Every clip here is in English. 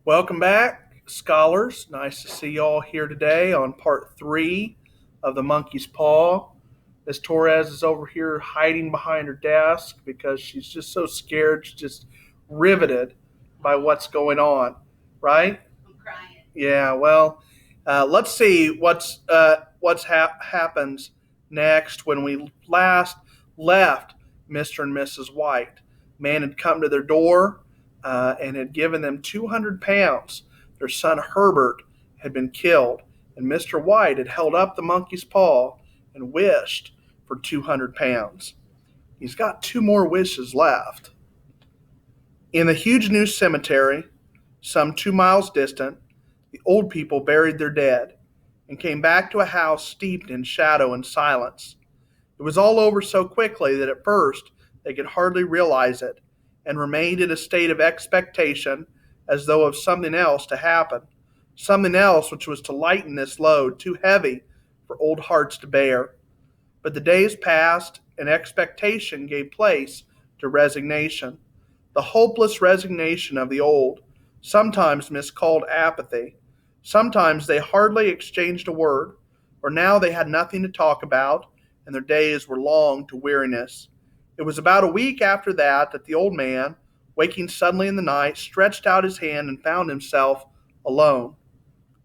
Welcome back, scholars. Nice to see y'all here today on part three of the Monkey's Paw. Miss Torres is over here hiding behind her desk because she's just so scared. She's just riveted by what's going on, right? I'm crying. Yeah. Well, let's see what's happens next. When we last left Mr. and Mrs. White, man had come to their door and had given them £200. Their son Herbert had been killed, and Mr. White had held up the monkey's paw and wished for £200. He's got two more wishes left. In the huge new cemetery, some 2 miles distant, the old people buried their dead and came back to a house steeped in shadow and silence. It was all over so quickly that at first they could hardly realize it, and remained in a state of expectation as though of something else to happen, something else which was to lighten this load too heavy for old hearts to bear. But the days passed, and expectation gave place to resignation, the hopeless resignation of the old, sometimes miscalled apathy. Sometimes they hardly exchanged a word, or now they had nothing to talk about, and their days were long to weariness. It was about a week after that the old man, waking suddenly in the night, stretched out his hand and found himself alone.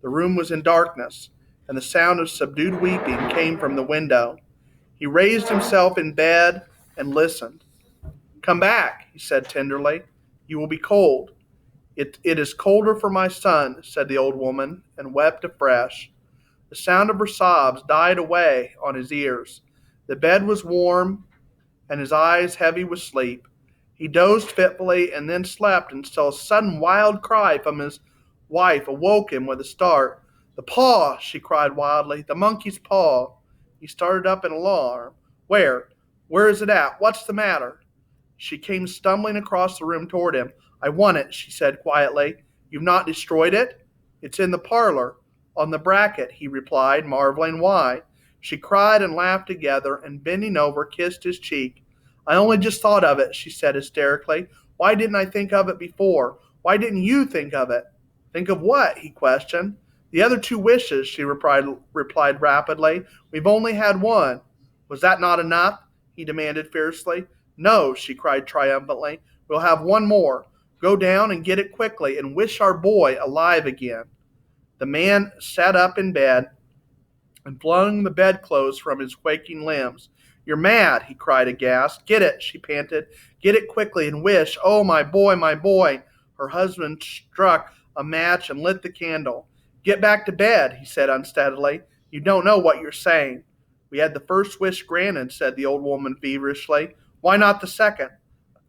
The room was in darkness, and the sound of subdued weeping came from the window. He raised himself in bed and listened. "Come back," he said tenderly. "You will be cold." It is colder for my son," said the old woman, and wept afresh. The sound of her sobs died away on his ears. The bed was warm, and his eyes heavy with sleep. He dozed fitfully and then slept until a sudden wild cry from his wife awoke him with a start. "The paw!" she cried wildly. "The monkey's paw!" He started up in alarm. "Where? Where is it at? What's the matter?" She came stumbling across the room toward him. "I want it," she said quietly. "You've not destroyed it?" "It's in the parlor, on the bracket," he replied, marveling. "Why?" She cried and laughed together, and bending over, kissed his cheek. "I only just thought of it," she said hysterically. "Why didn't I think of it before? Why didn't you think of it?" "Think of what?" he questioned. "The other two wishes," she replied rapidly. "We've only had one." "Was that not enough?" he demanded fiercely. "No," she cried triumphantly. "We'll have one more. Go down and get it quickly, and wish our boy alive again." The man sat up in bed and flung the bedclothes from his quaking limbs. "You're mad," he cried aghast. "Get it," she panted. "Get it quickly and wish. Oh, my boy, my boy." Her husband struck a match and lit the candle. "Get back to bed," he said unsteadily. "You don't know what you're saying." "We had the first wish granted," said the old woman feverishly. "Why not the second?"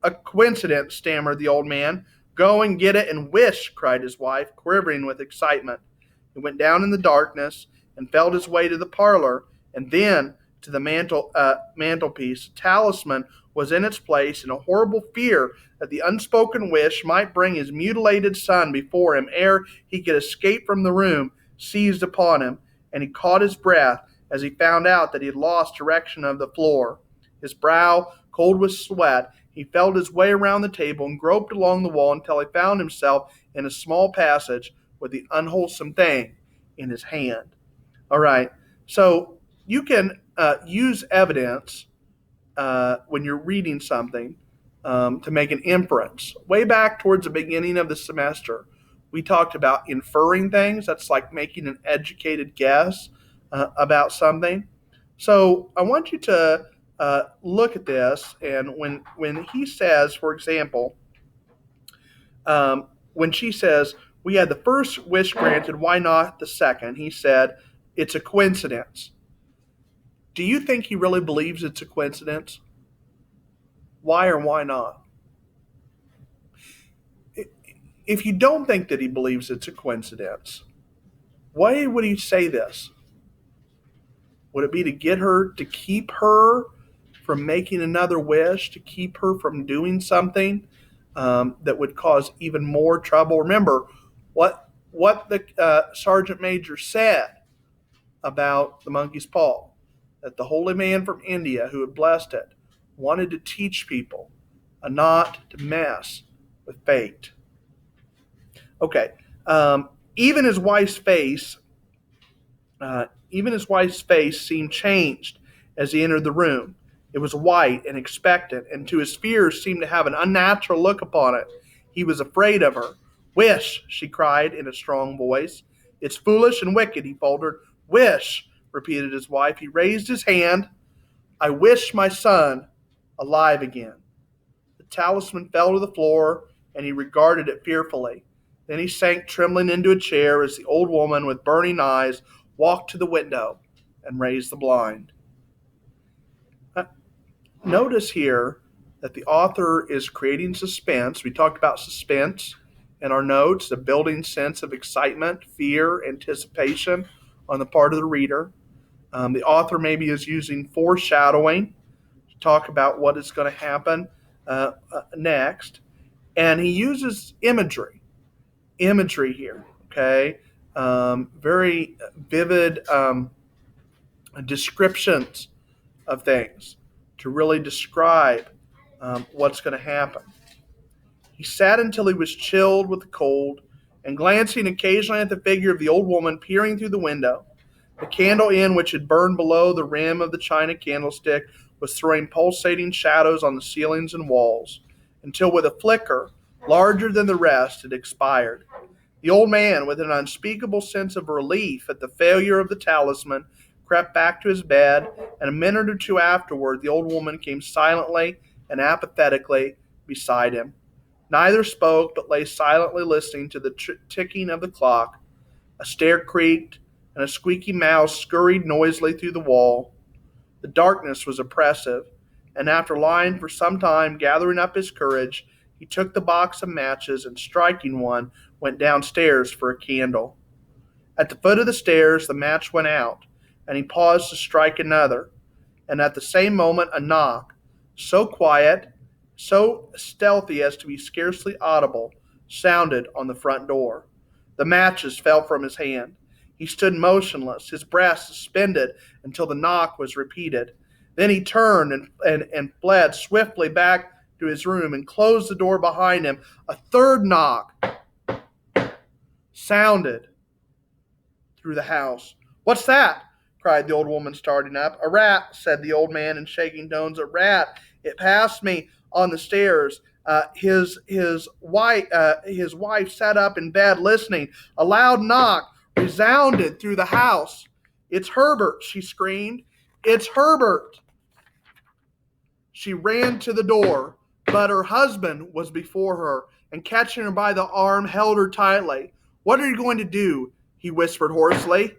"A coincidence," stammered the old man. "Go and get it and wish," cried his wife, quivering with excitement. He went down in the darkness and felt his way to the parlor, and then to the mantelpiece. The talisman was in its place, and a horrible fear that the unspoken wish might bring his mutilated son before him ere he could escape from the room seized upon him, and he caught his breath as he found out that he had lost direction of the floor. His brow cold with sweat, he felt his way around the table and groped along the wall until he found himself in a small passage with the unwholesome thing in his hand. All right. So you can use evidence when you're reading something to make an inference. Way back towards the beginning of the semester, we talked about inferring things. That's like making an educated guess about something. So I want you to look at this, and when he says, for example, when she says, "We had the first wish granted, why not the second?" He said, "It's a coincidence." Do you think he really believes it's a coincidence? Why or why not? If you don't think that he believes it's a coincidence, why would he say this? Would it be to get her, to keep her from making another wish, to keep her from doing something that would cause even more trouble? Remember what the sergeant major said about the monkey's paw, that the holy man from India who had blessed it wanted to teach people not to mess with fate. Okay. Um, even his wife's face, even his wife's face seemed changed as he entered the room. It was white and expectant, and to his fears seemed to have an unnatural look upon it. He was afraid of her. Wish, she cried in a strong voice. It's foolish and wicked, he faltered. Wish, repeated his wife. He raised his hand. I wish my son alive again. The talisman fell to the floor, and he regarded it fearfully. Then he sank trembling into a chair as the old woman, with burning eyes, walked to the window and raised the blind. Uh, Notice here that the author is creating suspense. We talked about suspense in our notes, the building sense of excitement, fear, anticipation on the part of the reader. The author maybe is using foreshadowing to talk about what is going to happen next. And he uses imagery here, okay? Very vivid descriptions of things to really describe what's going to happen. He sat until he was chilled with the cold, and glancing occasionally at the figure of the old woman peering through the window. The candle end, which had burned below the rim of the china candlestick, was throwing pulsating shadows on the ceilings and walls, until with a flicker, larger than the rest, it expired. The old man, with an unspeakable sense of relief at the failure of the talisman, crept back to his bed, and a minute or two afterward the old woman came silently and apathetically beside him. Neither spoke, but lay silently listening to the ticking of the clock. A stair creaked, and a squeaky mouse scurried noisily through the wall. The darkness was oppressive, and after lying for some time gathering up his courage, he took the box of matches and, striking one, went downstairs for a candle. At the foot of the stairs the match went out, and he paused to strike another, and at the same moment a knock, so quiet, so stealthy as to be scarcely audible, sounded on the front door. The matches fell from his hand. He stood motionless, his breath suspended until the knock was repeated. Then he turned and fled swiftly back to his room and closed the door behind him. A third knock sounded through the house. "What's that?" cried the old woman, starting up. "A rat," said the old man in shaking tones. "A rat. It passed me on the stairs." His wife sat up in bed listening. A loud knock resounded through the house. "It's Herbert," she screamed. "It's Herbert." She ran to the door, but her husband was before her, and catching her by the arm, held her tightly. "What are you going to do?" he whispered hoarsely.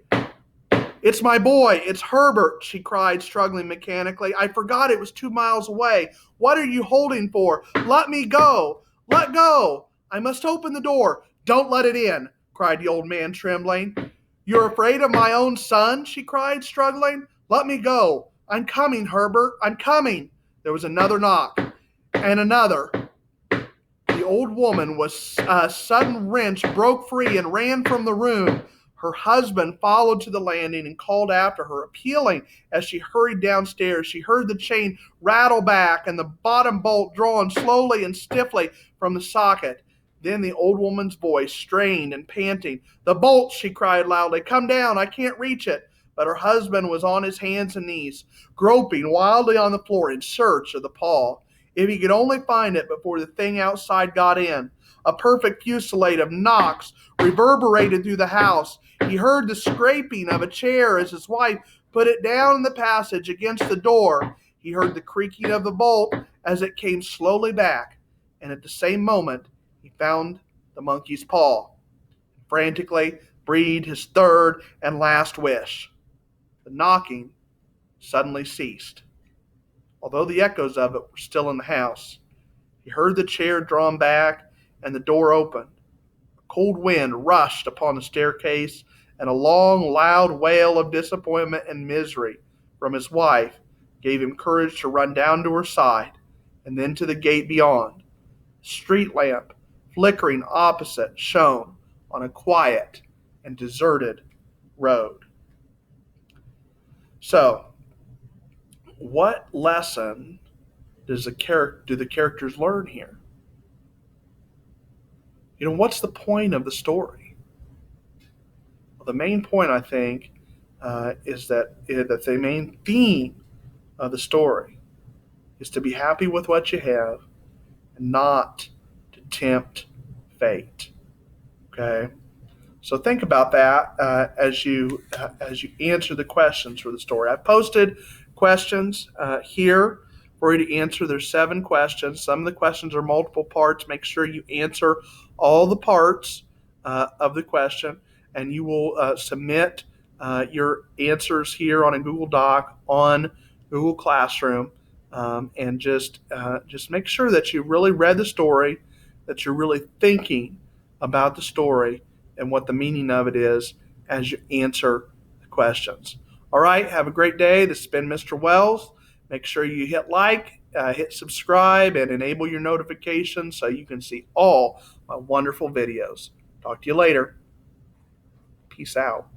"It's my boy. It's Herbert," she cried, struggling mechanically. "I forgot it was 2 miles away. What are you holding for? Let me go. Let go. I must open the door." "Don't let it in," cried the old man, trembling. "You're afraid of my own son?" she cried, struggling. "Let me go. I'm coming, Herbert. I'm coming." There was another knock, and another. The old woman was a sudden wrench, broke free, and ran from the room. Her husband followed to the landing and called after her, appealing as she hurried downstairs. She heard the chain rattle back and the bottom bolt drawn slowly and stiffly from the socket. Then the old woman's voice, strained and panting. "The bolt," she cried loudly. "Come down. I can't reach it." But her husband was on his hands and knees, groping wildly on the floor in search of the paw. If he could only find it before the thing outside got in. A perfect fusillade of knocks reverberated through the house. He heard the scraping of a chair as his wife put it down in the passage against the door. He heard the creaking of the bolt as it came slowly back, and at the same moment he found the monkey's paw. Frantically breathed his third and last wish. The knocking suddenly ceased, although the echoes of it were still in the house. He heard the chair drawn back and the door open. A cold wind rushed upon the staircase, and a long, loud wail of disappointment and misery from his wife gave him courage to run down to her side and then to the gate beyond. A street lamp, flickering opposite, shone on a quiet and deserted road. So, what lesson do the characters learn here? What's the point of the story? Well, the main point, I think, is that the main theme of the story is to be happy with what you have and not to tempt fate. Okay? So think about that as you answer the questions for the story. I posted questions here for you to answer. There's 7 questions. Some of the questions are multiple parts. Make sure you answer all the parts of the question, and you will submit your answers here on a Google Doc on Google Classroom, and just make sure that you really read the story, that you're really thinking about the story and what the meaning of it is as you answer the questions. All right, have a great day. This has been Mr. Wells. Make sure you hit like, hit subscribe, and enable your notifications so you can see all my wonderful videos. Talk to you later. Peace out.